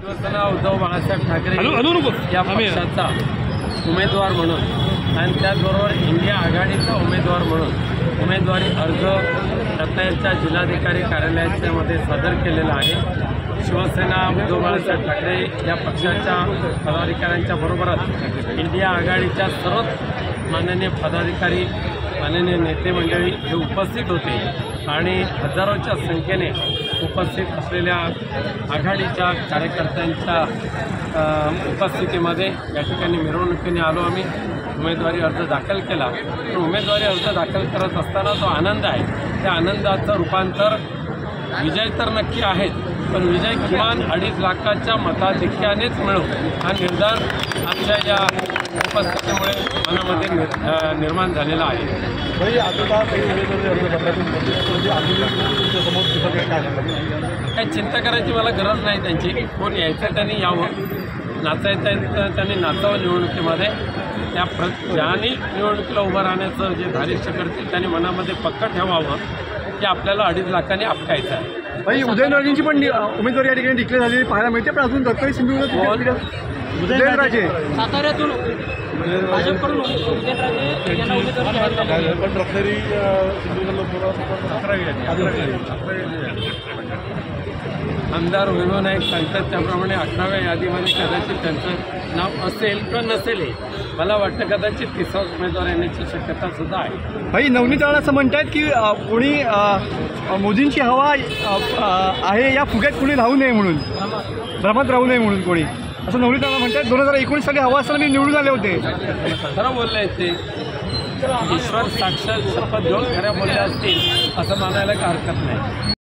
शिवसेना उद्धव बाळासाहेब ठाकरे या पक्षाचा उमेदवार म्हणून आणि त्याचबरोबर इंडिया आघाडीचा उमेदवार म्हणून उमेदवारी अर्ज रत्नागिरीच्या जिल्हाधिकारी कार्यालयामध्ये सादर केलेला आहे। शिवसेना उद्धव बाळासाहेब ठाकरे या पक्षाच्या पदाधिकाऱ्यांच्या बरोबरच इंडिया आघाडीच्या सर्वच माननीय पदाधिकारी माननीय नेते मंडळी हे उपस्थित होते आणि हजारोच्या संख्येने उपस्थित असलेल्या आघाडीच्या कार्यकर्त्यांच्या उपस्थितीमध्ये या ठिकाणी मिरवणुकीने आलो। आम्ही उमेदवारी अर्ज दाखल केला, पण उमेदवारी अर्ज दाखल करत असताना जो आनंद आहे त्या आनंदाचं रूपांतर विजय तर नक्की आहेत, पण विजय किमान 2.5 लाखाच्या मताधिक्यानेच मिळो हा निर्धार आमच्या या उपस्थितीमुळे मनामध्ये निर्माण झालेला आहे। काही चिंता करायची मला गरज नाही त्यांची। कोण यायचं त्यांनी यावं, नाचायचं त्यांनी नाचावं निवडणुकीमध्ये। ज्यांनी निवडणुकीला उभं राहण्याचं जे धारिष्य करतील त्यांनी मनामध्ये पक्कं ठेवावं की आपल्याला 2.5 लाखांनी आपटायचं आहे। भाई उदयनराजेंची पण उमेदवारी या ठिकाणी डिक्लेअर झालेली पाहायला मिळते, पण अजून रत्नागिरी सिंधुदुर्ग उदयनराजे साताऱ्यातून भाजपकडून उदयनराजे यांना उमेदवारी पण रत्नागिरी आमदार वैभव नाईक सांगतात त्याप्रमाणे 11व्या यादीमध्ये कदाचित त्यांचं नाव असेल किंवा नसेल, मला वाटतं कदाचित 30वा उमेदवार येण्याची शक्यता सुद्धा आहे। भाई नवनीत राणा असं म्हणतात की कोणी मोदींची हवा आहे या फुग्यात कोणी राहू नये म्हणून, भ्रमात राहू नये म्हणून कोणी, असं नवनीत राणा म्हणतात। 2019 साली हवा असताना मी निवडून आले होते। खरं बोलले ते, ईश्वर साक्षात शपथ घेऊन खऱ्या बोलल्या असतील असं मानायला काही हरकत नाही।